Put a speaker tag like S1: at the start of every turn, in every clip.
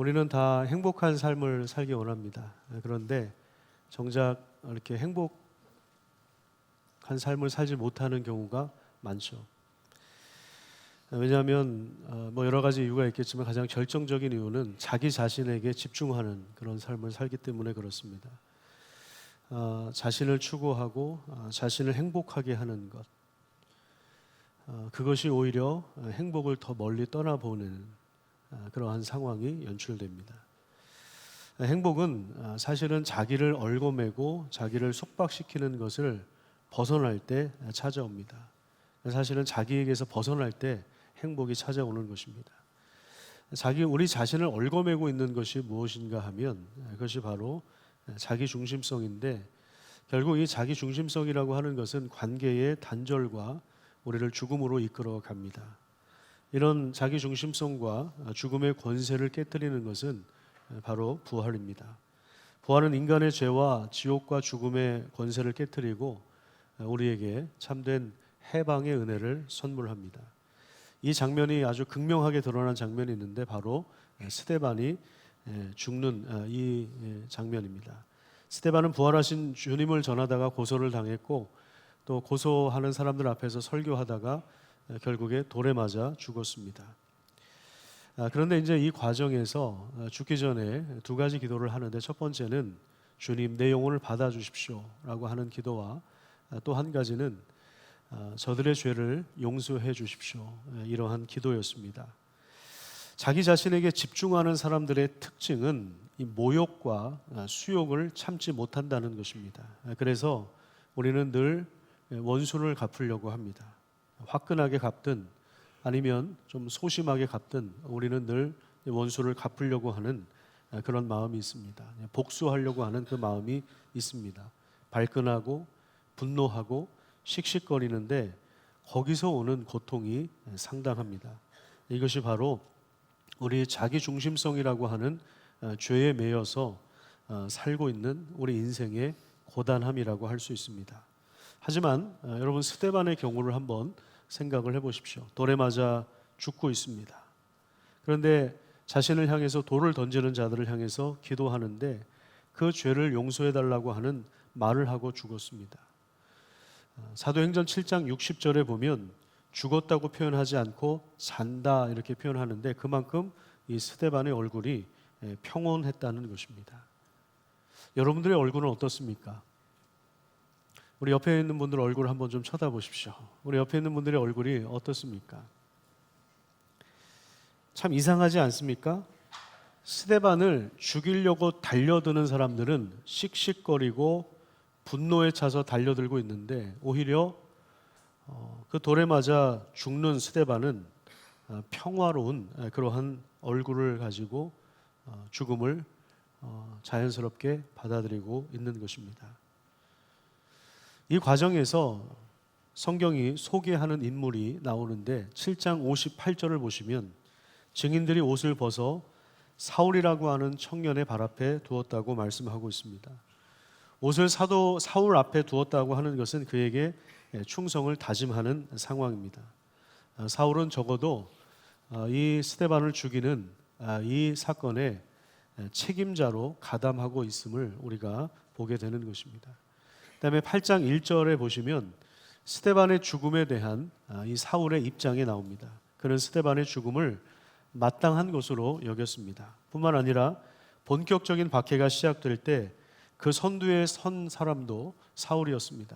S1: 우리는 다 행복한 삶을 살기 원합니다. 그런데 정작 이렇게 행복한 삶을 살지 못하는 경우가 많죠. 왜냐하면 뭐 여러 가지 이유가 있겠지만 가장 결정적인 이유는 자기 자신에게 집중하는 그런 삶을 살기 때문에 그렇습니다. 자신을 추구하고 자신을 행복하게 하는 것, 그것이 오히려 행복을 더 멀리 떠나보는 그러한 상황이 연출됩니다. 행복은 사실은 자기를 얽어매고 자기를 속박시키는 것을 벗어날 때 찾아옵니다. 사실은 자기에게서 벗어날 때 행복이 찾아오는 것입니다. 우리 자신을 얽어매고 있는 것이 무엇인가 하면 그것이 바로 자기 중심성인데, 결국 이 자기 중심성이라고 하는 것은 관계의 단절과 우리를 죽음으로 이끌어 갑니다. 이런 자기 중심성과 죽음의 권세를 깨뜨리는 것은 바로 부활입니다. 부활은 인간의 죄와 지옥과 죽음의 권세를 깨뜨리고 우리에게 참된 해방의 은혜를 선물합니다. 이 장면이 아주 극명하게 드러난 장면이 있는데 바로 스데반이 죽는 이 장면입니다. 스데반은 부활하신 주님을 전하다가 고소를 당했고, 또 고소하는 사람들 앞에서 설교하다가 결국에 돌에 맞아 죽었습니다. 그런데 이제 이 과정에서 죽기 전에 두 가지 기도를 하는데, 첫 번째는 주님 내 영혼을 받아주십시오 라고 하는 기도와 또 한 가지는 저들의 죄를 용서해 주십시오, 이러한 기도였습니다. 자기 자신에게 집중하는 사람들의 특징은 이 모욕과 수욕을 참지 못한다는 것입니다. 그래서 우리는 늘 원수를 갚으려고 합니다. 화끈하게 갚든 아니면 좀 소심하게 갚든 우리는 늘 원수를 갚으려고 하는 그런 마음이 있습니다. 복수하려고 하는 그 마음이 있습니다. 발끈하고 분노하고 씩씩거리는데 거기서 오는 고통이 상당합니다. 이것이 바로 우리 자기 중심성이라고 하는 죄에 매여서 살고 있는 우리 인생의 고단함이라고 할 수 있습니다. 하지만 여러분, 스데반의 경우를 한번 생각을 해보십시오. 돌에 맞아 죽고 있습니다. 그런데 자신을 향해서 돌을 던지는 자들을 향해서 기도하는데 그 죄를 용서해달라고 하는 말을 하고 죽었습니다. 사도행전 7장 60절에 보면 죽었다고 표현하지 않고 잔다 이렇게 표현하는데, 그만큼 이 스데반의 얼굴이 평온했다는 것입니다. 여러분들의 얼굴은 어떻습니까? 우리 옆에 있는 분들 얼굴 한번 좀 쳐다보십시오. 우리 옆에 있는 분들의 얼굴이 어떻습니까? 참 이상하지 않습니까? 스데반을 죽이려고 달려드는 사람들은 씩씩거리고 분노에 차서 달려들고 있는데, 오히려 그 돌에 맞아 죽는 스데반은 평화로운 그러한 얼굴을 가지고 죽음을 자연스럽게 받아들이고 있는 것입니다. 이 과정에서 성경이 소개하는 인물이 나오는데 7장 58절을 보시면 증인들이 옷을 벗어 사울이라고 하는 청년의 발 앞에 두었다고 말씀하고 있습니다. 옷을 사울 앞에 두었다고 하는 것은 그에게 충성을 다짐하는 상황입니다. 사울은 적어도 이 스데반을 죽이는 이 사건의 책임자로 가담하고 있음을 우리가 보게 되는 것입니다. 그다음에 8장 1절에 보시면 스데반의 죽음에 대한 이 사울의 입장이 나옵니다. 그는 스데반의 죽음을 마땅한 것으로 여겼습니다. 뿐만 아니라 본격적인 박해가 시작될 때 그 선두에 선 사람도 사울이었습니다.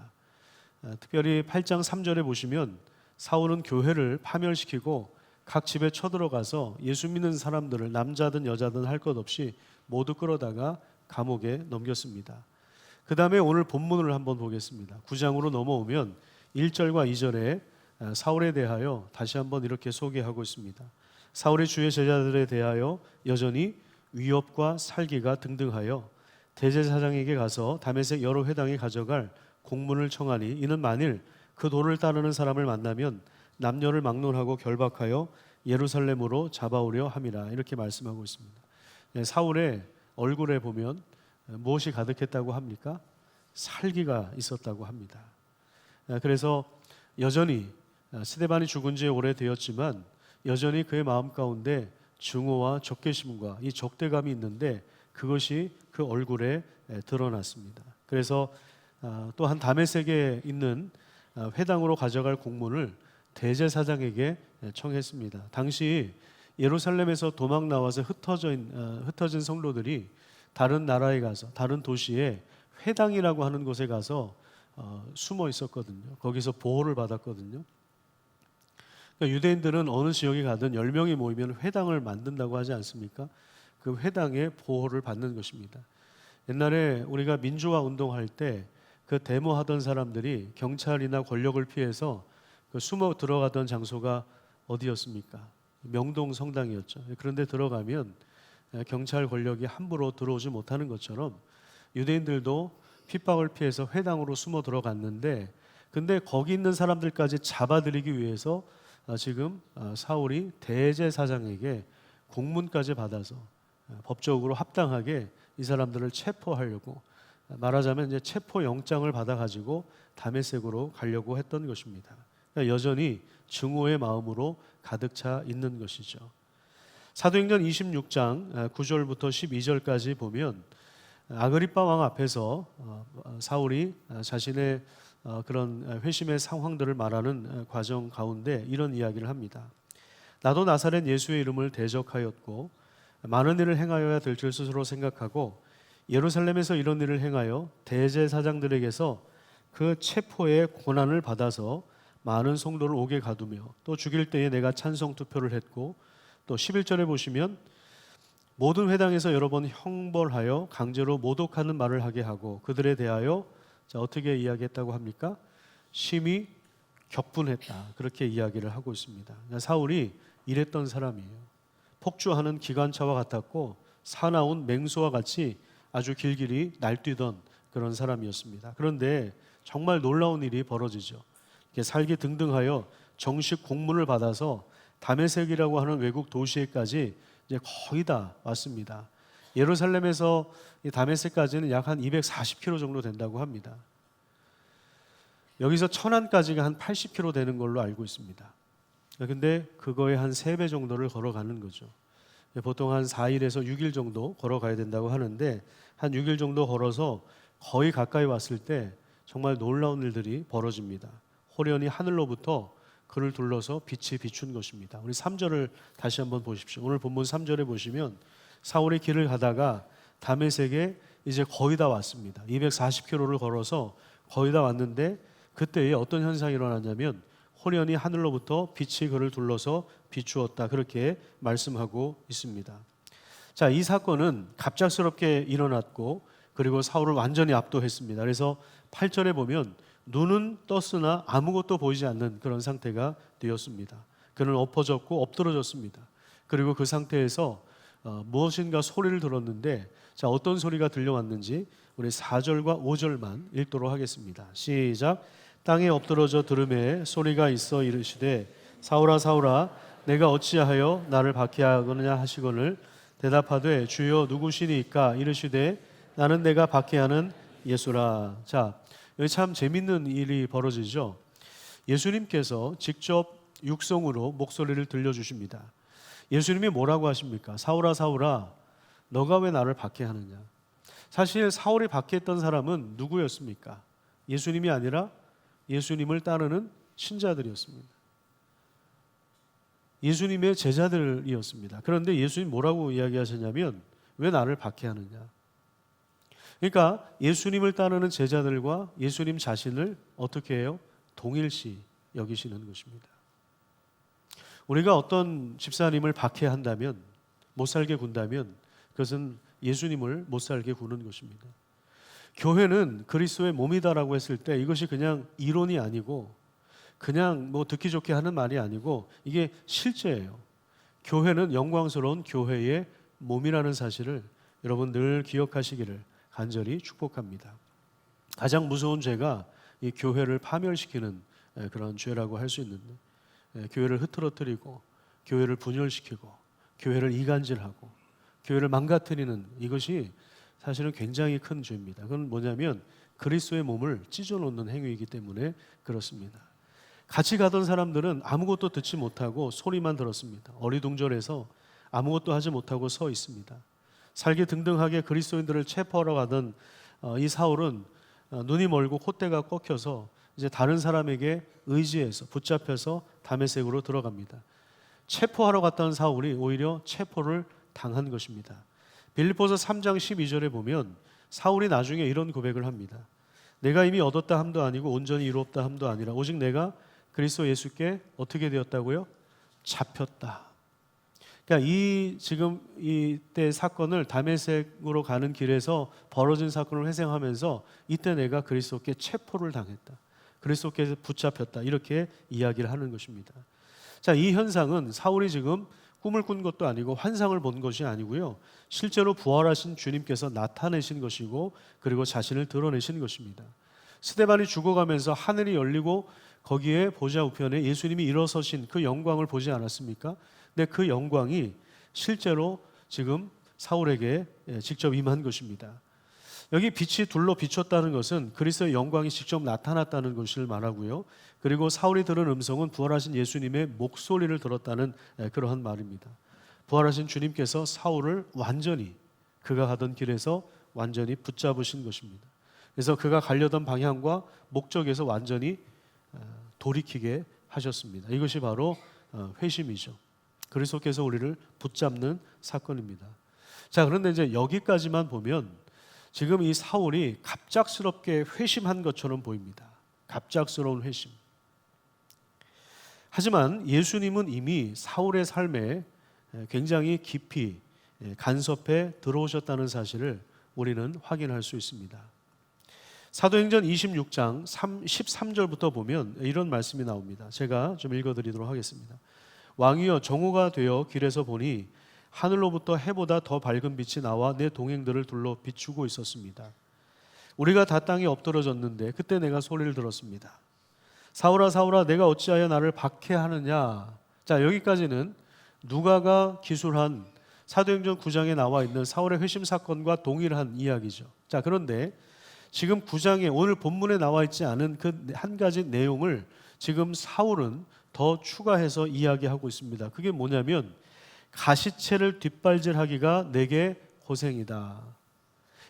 S1: 특별히 8장 3절에 보시면 사울은 교회를 파멸시키고 각 집에 쳐들어가서 예수 믿는 사람들을 남자든 여자든 할 것 없이 모두 끌어다가 감옥에 넘겼습니다. 그 다음에 오늘 본문을 한번 보겠습니다. 9장으로 넘어오면 1절과 2절에 사울에 대하여 다시 한번 이렇게 소개하고 있습니다. 사울의 주의 제자들에 대하여 여전히 위협과 살기가 등등하여 대제사장에게 가서 다메섹 여러 회당에 가져갈 공문을 청하니, 이는 만일 그 도를 따르는 사람을 만나면 남녀를 막론하고 결박하여 예루살렘으로 잡아오려 함이라, 이렇게 말씀하고 있습니다. 사울의 얼굴에 보면 무엇이 가득했다고 합니까? 살기가 있었다고 합니다. 그래서 여전히 스데반이 죽은 지 오래되었지만 여전히 그의 마음 가운데 증오와 적개심과 이 적대감이 있는데 그것이 그 얼굴에 드러났습니다. 그래서 또한 다메섹에 있는 회당으로 가져갈 공문을 대제사장에게 청했습니다. 당시 예루살렘에서 도망 나와서 흩어진 성도들이 다른 나라에 가서 다른 도시에 회당이라고 하는 곳에 가서 숨어 있었거든요. 거기서 보호를 받았거든요. 그러니까 유대인들은 어느 지역에 가든 10명이 모이면 회당을 만든다고 하지 않습니까? 그 회당의 보호를 받는 것입니다. 옛날에 우리가 민주화 운동할 때 그 데모하던 사람들이 경찰이나 권력을 피해서 그 숨어 들어가던 장소가 어디였습니까? 명동 성당이었죠. 그런데 들어가면 경찰 권력이 함부로 들어오지 못하는 것처럼 유대인들도 핍박을 피해서 회당으로 숨어 들어갔는데, 근데 거기 있는 사람들까지 잡아들이기 위해서 지금 사울이 대제사장에게 공문까지 받아서 법적으로 합당하게 이 사람들을 체포하려고, 말하자면 이제 체포 영장을 받아가지고 다메섹으로 가려고 했던 것입니다. 그러니까 여전히 증오의 마음으로 가득 차 있는 것이죠. 사도행전 26장 9절부터 12절까지 보면 아그리빠 왕 앞에서 사울이 자신의 그런 회심의 상황들을 말하는 과정 가운데 이런 이야기를 합니다. 나도 나사렛 예수의 이름을 대적하였고 많은 일을 행하여야 될 줄 스스로 생각하고 예루살렘에서 이런 일을 행하여 대제사장들에게서 그 체포의 고난을 받아서 많은 성도를 옥에 가두며 또 죽일 때에 내가 찬성 투표를 했고, 또 11절에 보시면 모든 회당에서 여러 번 형벌하여 강제로 모독하는 말을 하게 하고 그들에 대하여 어떻게 이야기했다고 합니까? 심히 격분했다, 그렇게 이야기를 하고 있습니다. 그러니까 사울이 이랬던 사람이에요. 폭주하는 기관차와 같았고 사나운 맹수와 같이 아주 길길이 날뛰던 그런 사람이었습니다. 그런데 정말 놀라운 일이 벌어지죠. 살기 등등하여 정식 공문을 받아서 다메섹이라고 하는 외국 도시에까지 이제 거의 다 왔습니다. 예루살렘에서 이 다메섹까지는 약 한 240km 정도 된다고 합니다. 여기서 천안까지가 한 80km 되는 걸로 알고 있습니다. 근데 그거의 한 3배 정도를 걸어가는 거죠. 보통 한 4일에서 6일 정도 걸어가야 된다고 하는데 한 6일 정도 걸어서 거의 가까이 왔을 때 정말 놀라운 일들이 벌어집니다. 호련히 하늘로부터 그를 둘러서 빛이 비춘 것입니다. 우리 3절을 다시 한번 보십시오. 오늘 본문 3절에 보시면 사울이 길을 가다가 다메섹에 이제 거의 다 왔습니다. 240km를 걸어서 거의 다 왔는데 그때에 어떤 현상이 일어났냐면 호련히 하늘로부터 빛이 그를 둘러서 비추었다, 그렇게 말씀하고 있습니다. 자, 이 사건은 갑작스럽게 일어났고 그리고 사울을 완전히 압도했습니다. 그래서 8절에 보면 눈은 떴으나 아무것도 보이지 않는 그런 상태가 되었습니다. 그는 엎어졌고 엎드러졌습니다. 그리고 그 상태에서 무엇인가 소리를 들었는데, 자, 어떤 소리가 들려왔는지 우리 4절과 5절만 읽도록 하겠습니다. 시작. 땅에 엎드러져 들음에 소리가 있어 이르시되 사울아 사울아 내가 어찌하여 나를 박해하느냐 하시거늘 대답하되 주여 누구시니까 이르시되 나는 내가 박해하는 예수라. 자, 여기 참 재밌는 일이 벌어지죠. 예수님께서 직접 육성으로 목소리를 들려주십니다. 예수님이 뭐라고 하십니까? 사울아 사울아 너가 왜 나를 박해하느냐. 사실 사울이 박해했던 사람은 누구였습니까? 예수님이 아니라 예수님을 따르는 신자들이었습니다. 예수님의 제자들이었습니다. 그런데 예수님 뭐라고 이야기하셨냐면 왜 나를 박해하느냐. 그러니까 예수님을 따르는 제자들과 예수님 자신을 어떻게 해요? 동일시 여기시는 것입니다. 우리가 어떤 집사님을 박해한다면, 못 살게 군다면 그것은 예수님을 못 살게 구는 것입니다. 교회는 그리스도의 몸이다라고 했을 때 이것이 그냥 이론이 아니고 그냥 뭐 듣기 좋게 하는 말이 아니고 이게 실제예요. 교회는 영광스러운 교회의 몸이라는 사실을 여러분 늘 기억하시기를 간절히 축복합니다. 가장 무서운 죄가 이 교회를 파멸시키는 그런 죄라고 할 수 있는데, 교회를 흐트러뜨리고 교회를 분열시키고 교회를 이간질하고 교회를 망가뜨리는 이것이 사실은 굉장히 큰 죄입니다. 그건 뭐냐면 그리스도의 몸을 찢어놓는 행위이기 때문에 그렇습니다. 같이 가던 사람들은 아무것도 듣지 못하고 소리만 들었습니다. 어리둥절해서 아무것도 하지 못하고 서 있습니다. 살기 등등하게 그리스도인들을 체포하러 가던 이 사울은 눈이 멀고 콧대가 꺾여서 이제 다른 사람에게 의지해서 붙잡혀서 다메섹으로 들어갑니다. 체포하러 갔던 사울이 오히려 체포를 당한 것입니다. 빌립보서 3장 12절에 보면 사울이 나중에 이런 고백을 합니다. 내가 이미 얻었다 함도 아니고 온전히 이루었다 함도 아니라 오직 내가 그리스도 예수께 어떻게 되었다고요? 잡혔다. 그러니까 지금 이때 사건을 다메섹으로 가는 길에서 벌어진 사건을 회상하면서 이때 내가 그리스도께 체포를 당했다. 그리스도께 붙잡혔다. 이렇게 이야기를 하는 것입니다. 자, 이 현상은 사울이 지금 꿈을 꾼 것도 아니고 환상을 본 것이 아니고요. 실제로 부활하신 주님께서 나타내신 것이고 그리고 자신을 드러내신 것입니다. 스데반이 죽어가면서 하늘이 열리고 거기에 보좌 우편에 예수님이 일어서신 그 영광을 보지 않았습니까? 근데 그 영광이 실제로 지금 사울에게 직접 임한 것입니다. 여기 빛이 둘로 비췄다는 것은 그리스도의 영광이 직접 나타났다는 것을 말하고요. 그리고 사울이 들은 음성은 부활하신 예수님의 목소리를 들었다는 그러한 말입니다. 부활하신 주님께서 사울을 완전히 그가 가던 길에서 완전히 붙잡으신 것입니다. 그래서 그가 가려던 방향과 목적에서 완전히 돌이키게 하셨습니다. 이것이 바로 회심이죠. 그리스도께서 우리를 붙잡는 사건입니다. 자, 그런데 이제 여기까지만 보면 지금 이 사울이 갑작스럽게 회심한 것처럼 보입니다. 갑작스러운 회심. 하지만 예수님은 이미 사울의 삶에 굉장히 깊이 간섭해 들어오셨다는 사실을 우리는 확인할 수 있습니다. 사도행전 26장 13절부터 보면 이런 말씀이 나옵니다. 제가 좀 읽어드리도록 하겠습니다. 왕이여, 정오가 되어 길에서 보니 하늘로부터 해보다 더 밝은 빛이 나와 내 동행들을 둘러 비추고 있었습니다. 우리가 다 땅에 엎드러졌는데 그때 내가 소리를 들었습니다. 사울아 사울아, 내가 어찌하여 나를 박해하느냐. 자, 여기까지는 누가가 기술한 사도행전 9장에 나와 있는 사울의 회심 사건과 동일한 이야기죠. 자, 그런데 지금 9장에 오늘 본문에 나와 있지 않은 그 한 가지 내용을 지금 사울은 더 추가해서 이야기하고 있습니다. 그게 뭐냐면 가시체를 뒷발질하기가 내게 고생이다.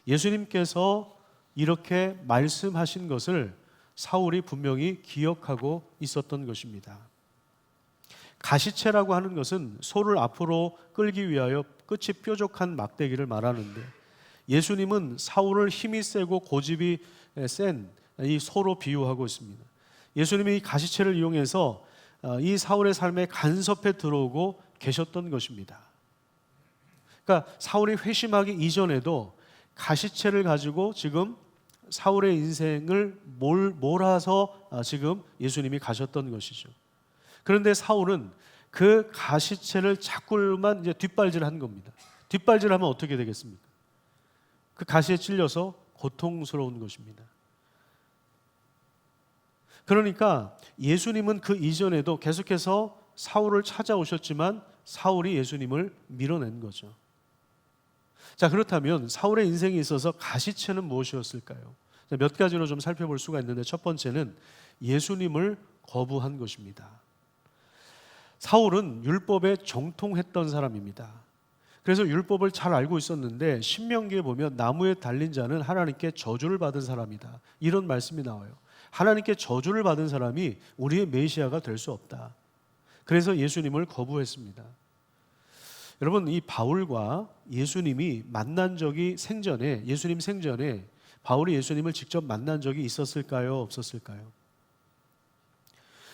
S1: 예수님께서 이렇게 말씀하신 것을 사울이 분명히 기억하고 있었던 것입니다. 가시체라고 하는 것은 소를 앞으로 끌기 위하여 끝이 뾰족한 막대기를 말하는데 예수님은 사울을 힘이 세고 고집이 센 이 소로 비유하고 있습니다. 예수님이 이 가시체를 이용해서 이 사울의 삶에 간섭해 들어오고 계셨던 것입니다. 그러니까 사울이 회심하기 이전에도 가시체를 가지고 지금 사울의 인생을 몰아서 지금 예수님이 가셨던 것이죠. 그런데 사울은 그 가시체를 자꾸만 이제 뒷발질한 겁니다. 뒷발질하면 어떻게 되겠습니까? 그 가시에 찔려서 고통스러운 것입니다. 그러니까 예수님은 그 이전에도 계속해서 사울을 찾아오셨지만 사울이 예수님을 밀어낸 거죠. 자, 그렇다면 사울의 인생에 있어서 가시체는 무엇이었을까요? 몇 가지로 좀 살펴볼 수가 있는데 첫 번째는 예수님을 거부한 것입니다. 사울은 율법에 정통했던 사람입니다. 그래서 율법을 잘 알고 있었는데 신명기에 보면 나무에 달린 자는 하나님께 저주를 받은 사람이다. 이런 말씀이 나와요. 하나님께 저주를 받은 사람이 우리의 메시아가 될 수 없다. 그래서 예수님을 거부했습니다. 여러분, 이 바울과 예수님이 만난 적이 예수님 생전에 바울이 예수님을 직접 만난 적이 있었을까요? 없었을까요?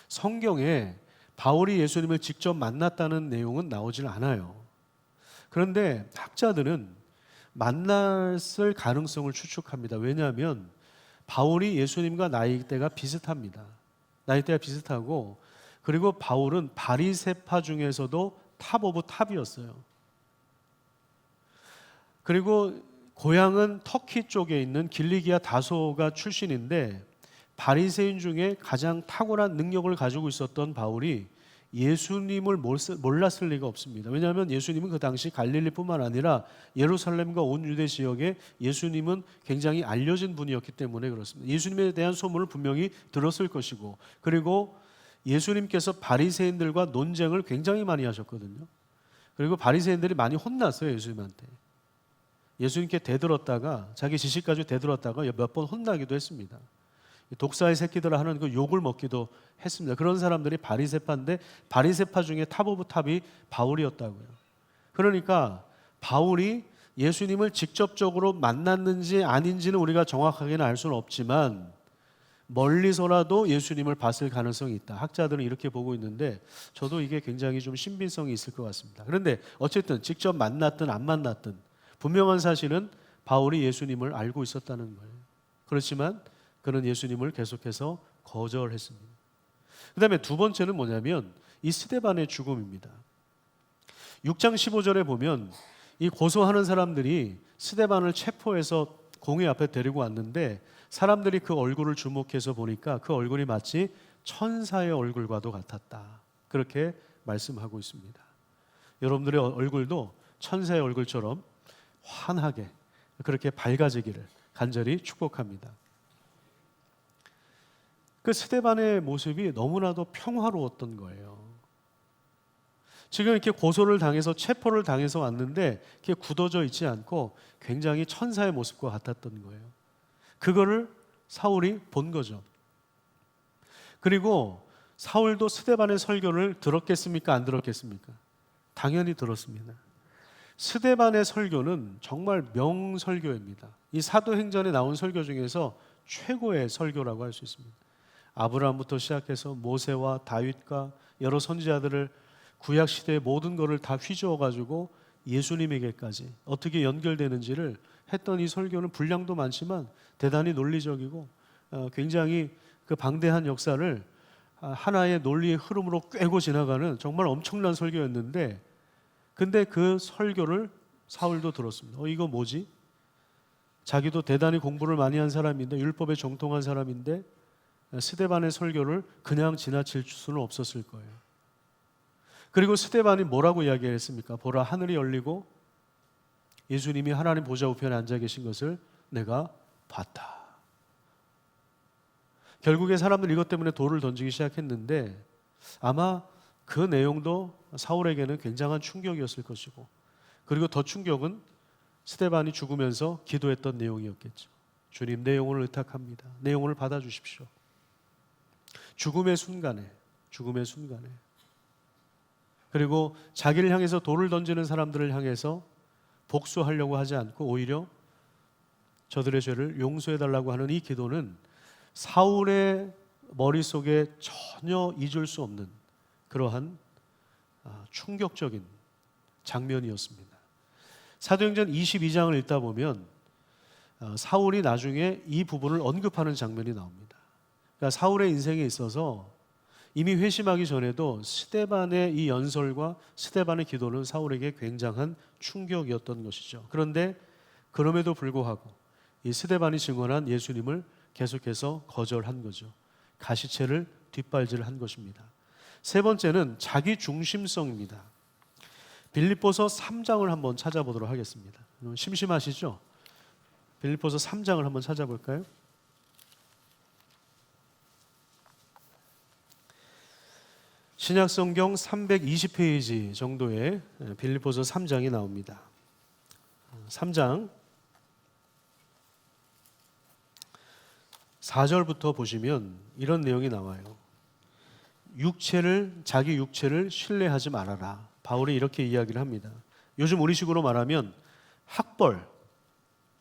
S1: 성경에 바울이 예수님을 직접 만났다는 내용은 나오질 않아요. 그런데 학자들은 만났을 가능성을 추측합니다. 왜냐하면 바울이 예수님과 나이대가 비슷합니다. 나이대가 비슷하고 그리고 바울은 바리새파 중에서도 탑 오브 탑이었어요. 그리고 고향은 터키 쪽에 있는 길리기아 다소가 출신인데 바리새인 중에 가장 탁월한 능력을 가지고 있었던 바울이 예수님을 몰랐을 리가 없습니다. 왜냐하면 예수님은 그 당시 갈릴리뿐만 아니라 예루살렘과 온 유대 지역에 예수님은 굉장히 알려진 분이었기 때문에 그렇습니다. 예수님에 대한 소문을 분명히 들었을 것이고 그리고 예수님께서 바리새인들과 논쟁을 굉장히 많이 하셨거든요. 그리고 바리새인들이 많이 혼났어요, 예수님한테. 예수님께 대들었다가 자기 지식 가지고 대들었다가 몇 번 혼나기도 했습니다. 독사의 새끼들아 하는 그 욕을 먹기도 했습니다. 그런 사람들이 바리새파인데 바리새파 중에 탑 오브 탑이 바울이었다고요. 그러니까 바울이 예수님을 직접적으로 만났는지 아닌지는 우리가 정확하게는 알 수는 없지만 멀리서라도 예수님을 봤을 가능성이 있다. 학자들은 이렇게 보고 있는데 저도 이게 굉장히 좀 신빙성이 있을 것 같습니다. 그런데 어쨌든 직접 만났든 안 만났든 분명한 사실은 바울이 예수님을 알고 있었다는 거예요. 그렇지만 그는 예수님을 계속해서 거절했습니다. 그 다음에 두 번째는 뭐냐면 이 스데반의 죽음입니다. 6장 15절에 보면 이 고소하는 사람들이 스데반을 체포해서 공회 앞에 데리고 왔는데 사람들이 그 얼굴을 주목해서 보니까 그 얼굴이 마치 천사의 얼굴과도 같았다. 그렇게 말씀하고 있습니다. 여러분들의 얼굴도 천사의 얼굴처럼 환하게 그렇게 밝아지기를 간절히 축복합니다. 그 스데반의 모습이 너무나도 평화로웠던 거예요. 지금 이렇게 고소를 당해서 체포를 당해서 왔는데 이렇게 굳어져 있지 않고 굉장히 천사의 모습과 같았던 거예요. 그거를 사울이 본 거죠. 그리고 사울도 스데반의 설교를 들었겠습니까? 안 들었겠습니까? 당연히 들었습니다. 스데반의 설교는 정말 명설교입니다. 이 사도행전에 나온 설교 중에서 최고의 설교라고 할 수 있습니다. 아브라함부터 시작해서 모세와 다윗과 여러 선지자들을 구약 시대의 모든 것을 다 휘저어 가지고 예수님에게까지 어떻게 연결되는지를 했던 이 설교는 분량도 많지만 대단히 논리적이고 굉장히 그 방대한 역사를 하나의 논리의 흐름으로 꿰고 지나가는 정말 엄청난 설교였는데 근데 그 설교를 사울도 들었습니다. 이거 뭐지? 자기도 대단히 공부를 많이 한 사람인데 율법에 정통한 사람인데 스데반의 설교를 그냥 지나칠 수는 없었을 거예요. 그리고 스데반이 뭐라고 이야기했습니까? 보라, 하늘이 열리고 예수님이 하나님 보좌 우편에 앉아 계신 것을 내가 봤다. 결국에 사람들이 이것 때문에 돌을 던지기 시작했는데 아마 그 내용도 사울에게는 굉장한 충격이었을 것이고 그리고 더 충격은 스데반이 죽으면서 기도했던 내용이었겠죠. 주님, 내 영혼을 의탁합니다. 내 영혼을 받아주십시오. 죽음의 순간에 그리고 자기를 향해서 돌을 던지는 사람들을 향해서 복수하려고 하지 않고 오히려 저들의 죄를 용서해달라고 하는 이 기도는 사울의 머릿속에 전혀 잊을 수 없는 그러한 충격적인 장면이었습니다. 사도행전 22장을 읽다 보면 사울이 나중에 이 부분을 언급하는 장면이 나옵니다. 그러니까 사울의 인생에 있어서 이미 회심하기 전에도 스데반의 이 연설과 스데반의 기도는 사울에게 굉장한 충격이었던 것이죠. 그런데 그럼에도 불구하고 이 스데반이 증언한 예수님을 계속해서 거절한 거죠. 가시체를 뒷발질한 것입니다. 세 번째는 자기 중심성입니다. 빌립보서 3장을 한번 찾아보도록 하겠습니다. 심심하시죠? 빌립보서 3장을 한번 찾아볼까요? 신약성경 320페이지 정도의 빌립보서 3장이 나옵니다. 3장 4절부터 보시면 이런 내용이 나와요. 자기 육체를 신뢰하지 말아라. 바울이 이렇게 이야기를 합니다. 요즘 우리식으로 말하면 학벌,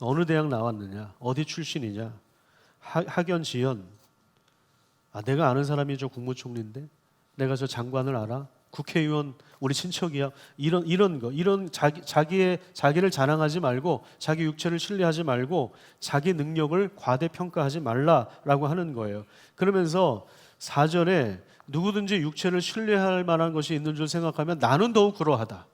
S1: 어느 대학 나왔느냐, 어디 출신이냐, 학연, 지연, 내가 아는 사람이 저 국무총리인데 내가 저 장관을 알아? 국회의원 우리 친척이야. 이런 자기를 자랑하지 말고 자기 육체를 신뢰하지 말고 자기 능력을 과대평가하지 말라라고 하는 거예요. 그러면서 4절에 누구든지 육체를 신뢰할 만한 것이 있는 줄 생각하면 나는 더욱 그러하다.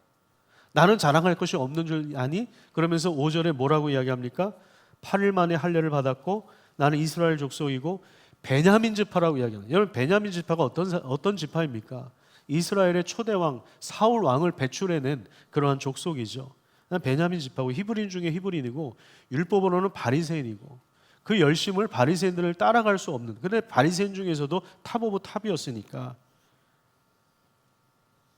S1: 나는 자랑할 것이 없는 줄 아니? 그러면서 5절에 뭐라고 이야기합니까? 8일 만에 할례를 받았고 나는 이스라엘 족속이고 베냐민 지파라고 이야기합니다. 여러분, 베냐민 지파가 어떤 지파입니까? 이스라엘의 초대왕 사울 왕을 배출해낸 그러한 족속이죠. 베냐민 지파고 히브리인 중에 히브리인이고 율법으로는 바리새인이고 그 열심을 바리새인들을 따라갈 수 없는, 근데 바리새인 중에서도 탑 오브 탑이었으니까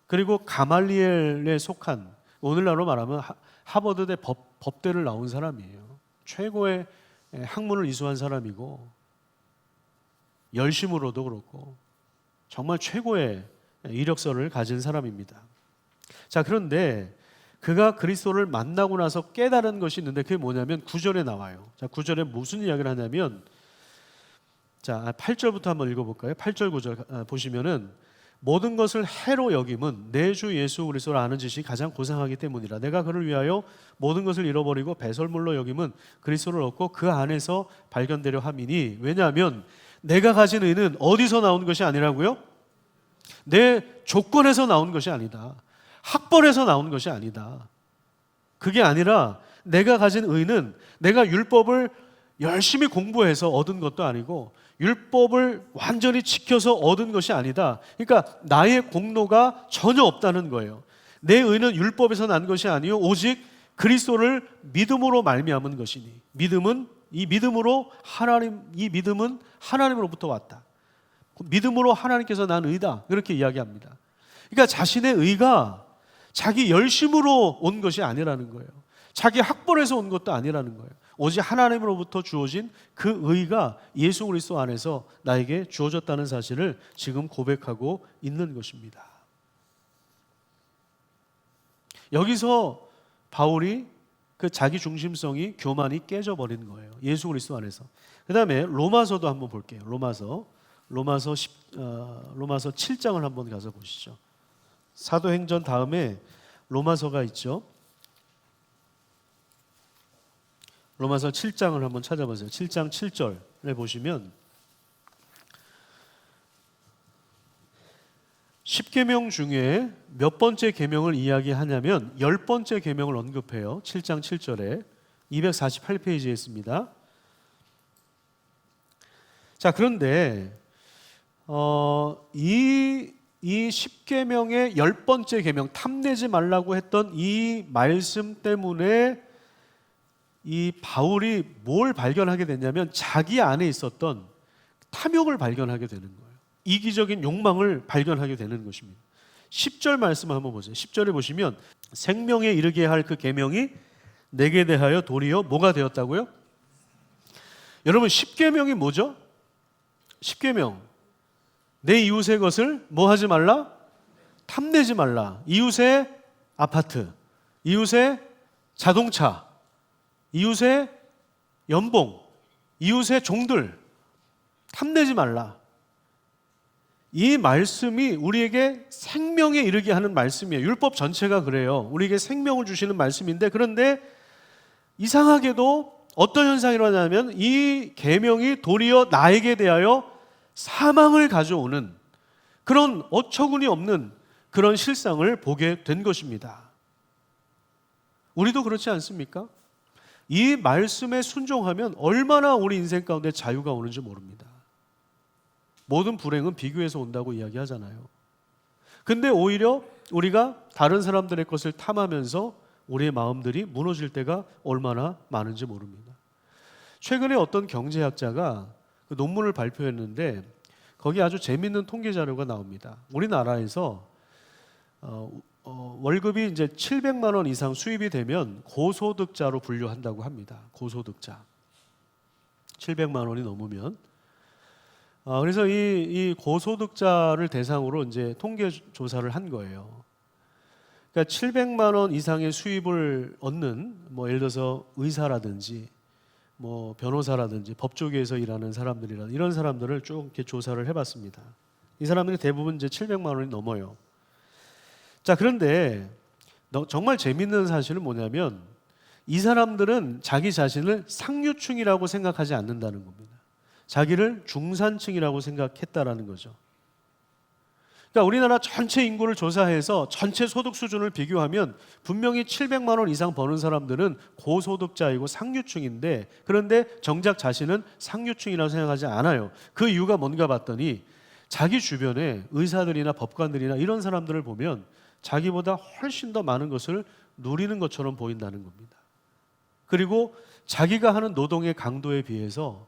S1: 그리고 가말리엘에 속한, 오늘날로 말하면 하버드대 법대를 나온 사람이에요. 최고의 학문을 이수한 사람이고 열심으로도 그렇고 정말 최고의 이력서를 가진 사람입니다. 자, 그런데 그가 그리스도를 만나고 나서 깨달은 것이 있는데 그게 뭐냐면 9절에 나와요. 자, 9절에 무슨 이야기를 하냐면, 자, 8절부터 한번 읽어볼까요? 8절 9절 보시면은, 모든 것을 해로 여김은 내 주 예수 그리스도를 아는 지식이 가장 고상하기 때문이라. 내가 그를 위하여 모든 것을 잃어버리고 배설물로 여김은 그리스도를 얻고 그 안에서 발견되려 함이니. 왜냐하면 내가 가진 의는 어디서 나온 것이 아니라고요? 내 조건에서 나온 것이 아니다. 학벌에서 나온 것이 아니다. 그게 아니라 내가 가진 의는 내가 율법을 열심히 공부해서 얻은 것도 아니고 율법을 완전히 지켜서 얻은 것이 아니다. 그러니까 나의 공로가 전혀 없다는 거예요. 내 의는 율법에서 난 것이 아니요 오직 그리스도를 믿음으로 말미암은 것이니. 이 믿음은 하나님으로부터 왔다. 믿음으로 하나님께서 난 의다. 그렇게 이야기합니다. 그러니까 자신의 의가 자기 열심으로 온 것이 아니라는 거예요. 자기 학벌에서 온 것도 아니라는 거예요. 오직 하나님으로부터 주어진 그 의가 예수 그리스도 안에서 나에게 주어졌다는 사실을 지금 고백하고 있는 것입니다. 여기서 바울이 그 자기 중심성이 교만이 깨져버린 거예요. 예수 그리스도 안에서. 그 다음에 로마서도 한번 볼게요. 로마서 7장을 한번 가서 보시죠. 사도행전 다음에 로마서가 있죠. 로마서 7장을 한번 찾아보세요. 7장 7절에 보시면 10계명 중에 몇 번째 계명을 이야기하냐면 10번째 계명을 언급해요. 7장 7절에 248페이지에 있습니다. 자, 그런데 이 10계명의 10번째 계명, 탐내지 말라고 했던 이 말씀 때문에 이 바울이 뭘 발견하게 됐냐면 자기 안에 있었던 탐욕을 발견하게 되는 거예요. 이기적인 욕망을 발견하게 되는 것입니다. 10절 말씀 한번 보세요. 10절에 보시면 생명에 이르게 할 그 계명이 내게 대하여 도리어 뭐가 되었다고요? 여러분 10계명이 뭐죠? 10계명, 내 이웃의 것을 뭐 하지 말라? 탐내지 말라. 이웃의 아파트, 이웃의 자동차, 이웃의 연봉, 이웃의 종들 탐내지 말라. 이 말씀이 우리에게 생명에 이르게 하는 말씀이에요. 율법 전체가 그래요. 우리에게 생명을 주시는 말씀인데, 그런데 이상하게도 어떤 현상이 일어나냐면 이 계명이 도리어 나에게 대하여 사망을 가져오는 그런 어처구니 없는 그런 실상을 보게 된 것입니다. 우리도 그렇지 않습니까? 이 말씀에 순종하면 얼마나 우리 인생 가운데 자유가 오는지 모릅니다. 모든 불행은 비교해서 온다고 이야기하잖아요. 근데 오히려 우리가 다른 사람들의 것을 탐하면서 우리의 마음들이 무너질 때가 얼마나 많은지 모릅니다. 최근에 어떤 경제학자가 그 논문을 발표했는데 거기 아주 재미있는 통계 자료가 나옵니다. 우리나라에서 월급이 이제 700만 원 이상 수입이 되면 고소득자로 분류한다고 합니다. 고소득자. 700만 원이 넘으면. 그래서 이 고소득자를 대상으로 이제 통계 조사를 한 거예요. 그러니까 700만 원 이상의 수입을 얻는 뭐 예를 들어서 의사라든지 뭐 변호사라든지 법조계에서 일하는 사람들이라든지 이런 사람들을 쭉 이렇게 조사를 해봤습니다. 이 사람들이 대부분 이제 700만 원이 넘어요. 자, 그런데 정말 재밌는 사실은 뭐냐면 이 사람들은 자기 자신을 상류층이라고 생각하지 않는다는 겁니다. 자기를 중산층이라고 생각했다라는 거죠. 그러니까 우리나라 전체 인구를 조사해서 전체 소득 수준을 비교하면 분명히 700만 원 이상 버는 사람들은 고소득자이고 상류층인데, 그런데 정작 자신은 상류층이라고 생각하지 않아요. 그 이유가 뭔가 봤더니 자기 주변에 의사들이나 법관들이나 이런 사람들을 보면 자기보다 훨씬 더 많은 것을 누리는 것처럼 보인다는 겁니다. 그리고 자기가 하는 노동의 강도에 비해서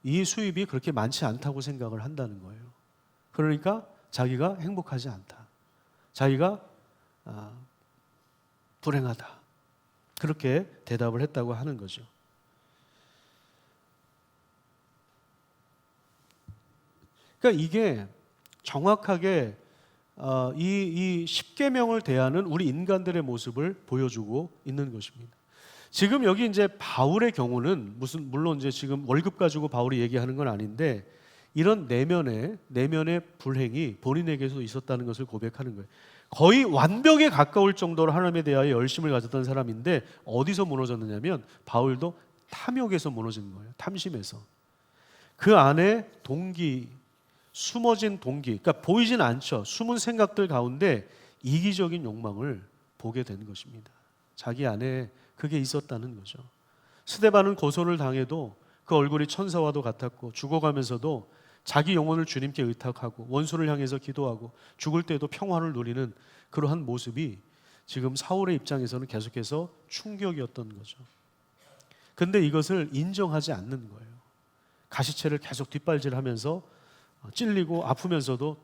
S1: 이 수입이 그렇게 많지 않다고 생각을 한다는 거예요. 그러니까 자기가 행복하지 않다. 자기가 불행하다. 그렇게 대답을 했다고 하는 거죠. 그러니까 이게 정확하게 이 십계명을 대하는 우리 인간들의 모습을 보여주고 있는 것입니다. 지금 여기 이제 바울의 경우는 물론 이제 지금 월급 가지고 바울이 얘기하는 건 아닌데 이런 내면의 불행이 본인에게서 있었다는 것을 고백하는 거예요. 거의 완벽에 가까울 정도로 하나님에 대하여 열심을 가졌던 사람인데 어디서 무너졌느냐면 바울도 탐욕에서 무너진 거예요. 탐심에서. 그 안에 숨어진 동기, 그러니까 보이진 않죠. 숨은 생각들 가운데 이기적인 욕망을 보게 된 것입니다. 자기 안에 그게 있었다는 거죠. 스데반은 고소를 당해도 그 얼굴이 천사와도 같았고 죽어가면서도 자기 영혼을 주님께 의탁하고 원수를 향해서 기도하고 죽을 때도 평화를 누리는 그러한 모습이 지금 사울의 입장에서는 계속해서 충격이었던 거죠. 근데 이것을 인정하지 않는 거예요. 가시체를 계속 뒷발질하면서 찔리고 아프면서도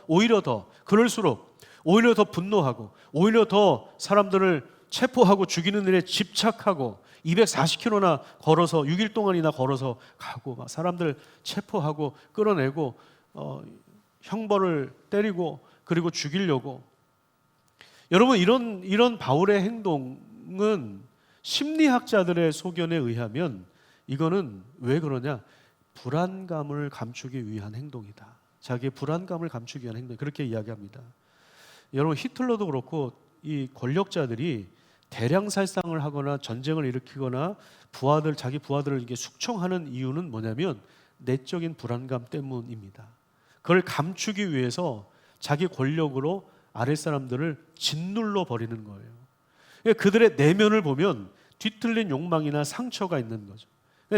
S1: 오히려 더 그럴수록 오히려 더 분노하고 오히려 더 사람들을 체포하고 죽이는 일에 집착하고 240km나 걸어서 6일 동안이나 걸어서 가고 막 사람들 체포하고 끌어내고 형벌을 때리고 그리고 죽이려고. 여러분 이런 바울의 행동은 심리학자들의 소견에 의하면 이거는 왜 그러냐? 불안감을 감추기 위한 행동이다. 자기의 불안감을 감추기 위한 행동, 그렇게 이야기합니다. 여러분 히틀러도 그렇고 이 권력자들이 대량 살상을 하거나 전쟁을 일으키거나 자기 부하들을 이렇게 숙청하는 이유는 뭐냐면 내적인 불안감 때문입니다. 그걸 감추기 위해서 자기 권력으로 아랫사람들을 짓눌러 버리는 거예요. 그들의 내면을 보면 뒤틀린 욕망이나 상처가 있는 거죠.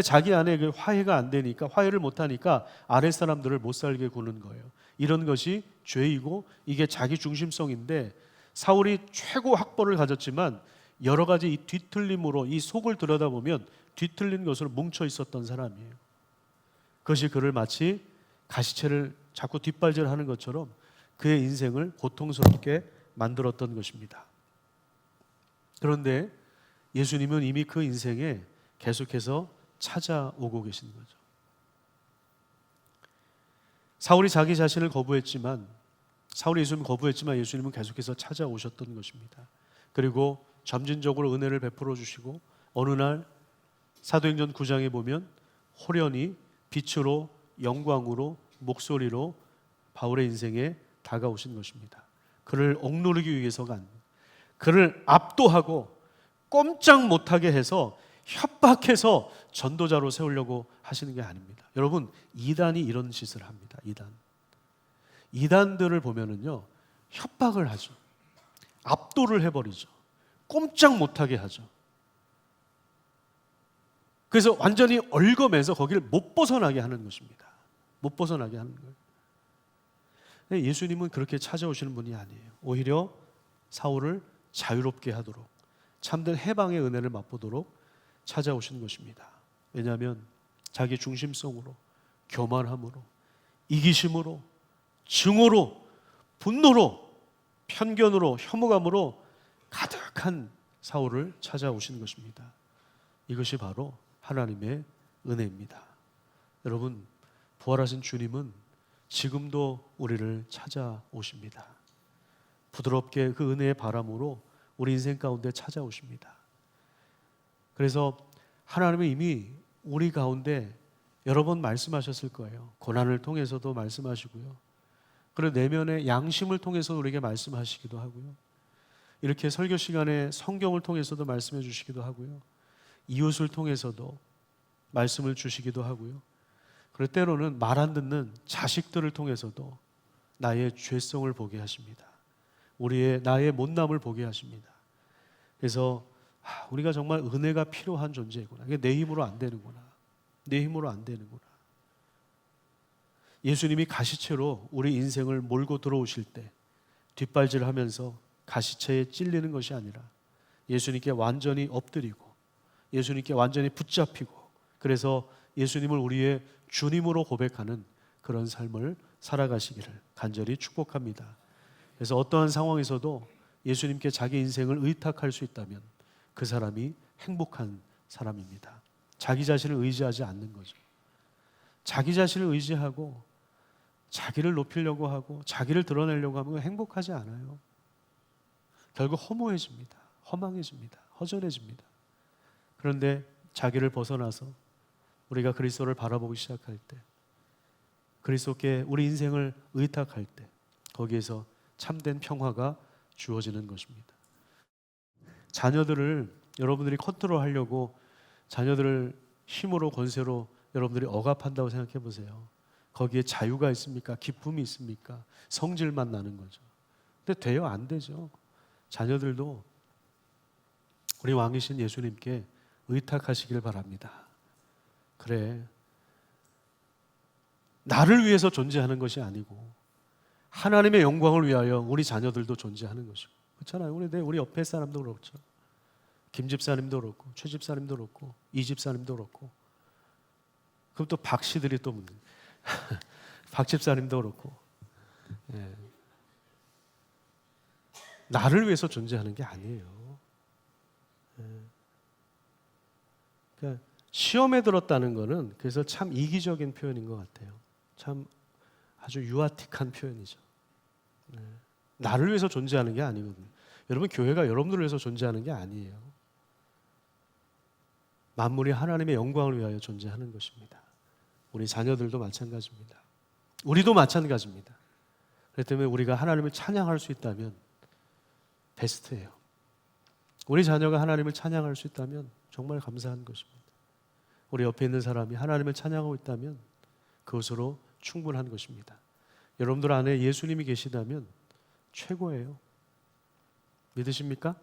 S1: 자기 안에 그 화해가 안 되니까, 화해를 못 하니까 아랫사람들을 못 살게 구는 거예요. 이런 것이 죄이고 이게 자기 중심성인데 사울이 최고 학벌을 가졌지만 여러 가지 이 뒤틀림으로 이 속을 들여다보면 뒤틀린 것으로 뭉쳐 있었던 사람이에요. 그것이 그를 마치 가시체를 자꾸 뒷발질하는 것처럼 그의 인생을 고통스럽게 만들었던 것입니다. 그런데 예수님은 이미 그 인생에 계속해서 찾아오고 계신 거죠. 사울이 자기 자신을 거부했지만 예수님은 계속해서 찾아오셨던 것입니다. 그리고 점진적으로 은혜를 베풀어 주시고 어느 날 사도행전 9장에 보면 호련히 빛으로 영광으로 목소리로 바울의 인생에 다가오신 것입니다. 그를 억누르기 위해서가 아닙니다. 그를 압도하고 꼼짝 못하게 해서 협박해서 전도자로 세우려고 하시는 게 아닙니다. 여러분, 이단이 이런 짓을 합니다. 이단들을 보면은요, 협박을 하죠. 압도를 해버리죠. 꼼짝 못하게 하죠. 그래서 완전히 얽어매서 거기를 못 벗어나게 하는 것입니다. 못 벗어나게 하는 거예요. 예수님은 그렇게 찾아오시는 분이 아니에요. 오히려 사울을 자유롭게 하도록, 참된 해방의 은혜를 맛보도록 찾아오신 것입니다. 왜냐하면 자기 중심성으로, 교만함으로, 이기심으로, 증오로, 분노로, 편견으로, 혐오감으로 가득한 사울을 찾아오신 것입니다. 이것이 바로 하나님의 은혜입니다. 여러분, 부활하신 주님은 지금도 우리를 찾아오십니다. 부드럽게 그 은혜의 바람으로 우리 인생 가운데 찾아오십니다. 그래서 하나님은 이미 우리 가운데 여러 번 말씀하셨을 거예요. 고난을 통해서도 말씀하시고요. 그리고 내면의 양심을 통해서 우리에게 말씀하시기도 하고요. 이렇게 설교 시간에 성경을 통해서도 말씀해 주시기도 하고요. 이웃을 통해서도 말씀을 주시기도 하고요. 그리고 때로는 말 안 듣는 자식들을 통해서도 나의 죄성을 보게 하십니다. 나의 못남을 보게 하십니다. 그래서 우리가 정말 은혜가 필요한 존재구나. 이게 내 힘으로 안 되는구나. 내 힘으로 안 되는구나. 예수님이 가시체로 우리 인생을 몰고 들어오실 때 뒷발질하면서 가시체에 찔리는 것이 아니라 예수님께 완전히 엎드리고 예수님께 완전히 붙잡히고 그래서 예수님을 우리의 주님으로 고백하는 그런 삶을 살아가시기를 간절히 축복합니다. 그래서 어떠한 상황에서도 예수님께 자기 인생을 의탁할 수 있다면 그 사람이 행복한 사람입니다. 자기 자신을 의지하지 않는 거죠. 자기 자신을 의지하고 자기를 높이려고 하고 자기를 드러내려고 하면 행복하지 않아요. 결국 허무해집니다. 허망해집니다. 허전해집니다. 그런데 자기를 벗어나서 우리가 그리스도를 바라보기 시작할 때, 그리스도께 우리 인생을 의탁할 때 거기에서 참된 평화가 주어지는 것입니다. 자녀들을 여러분들이 컨트롤하려고 자녀들을 힘으로 권세로 여러분들이 억압한다고 생각해 보세요. 거기에 자유가 있습니까? 기쁨이 있습니까? 성질만 나는 거죠. 근데 돼요? 안 되죠. 자녀들도 우리 왕이신 예수님께 의탁하시길 바랍니다. 그래, 나를 위해서 존재하는 것이 아니고 하나님의 영광을 위하여 우리 자녀들도 존재하는 것이고, 그렇잖아요. 우리 옆에 사람도 그렇죠. 김 집사님도 그렇고 최 집사님도 그렇고 이 집사님도 그렇고, 그럼 또 박 씨들이 또 묻는 박 집사님도 그렇고, 예. 나를 위해서 존재하는 게 아니에요. 예. 그러니까 시험에 들었다는 것은 그래서 참 이기적인 표현인 것 같아요. 참 아주 유아틱한 표현이죠. 예. 나를 위해서 존재하는 게 아니거든요. 여러분, 교회가 여러분들을 위해서 존재하는 게 아니에요. 만물이 하나님의 영광을 위하여 존재하는 것입니다. 우리 자녀들도 마찬가지입니다. 우리도 마찬가지입니다. 그렇기 때문에 우리가 하나님을 찬양할 수 있다면 베스트예요. 우리 자녀가 하나님을 찬양할 수 있다면 정말 감사한 것입니다. 우리 옆에 있는 사람이 하나님을 찬양하고 있다면 그것으로 충분한 것입니다. 여러분들 안에 예수님이 계시다면 최고예요. 믿으십니까?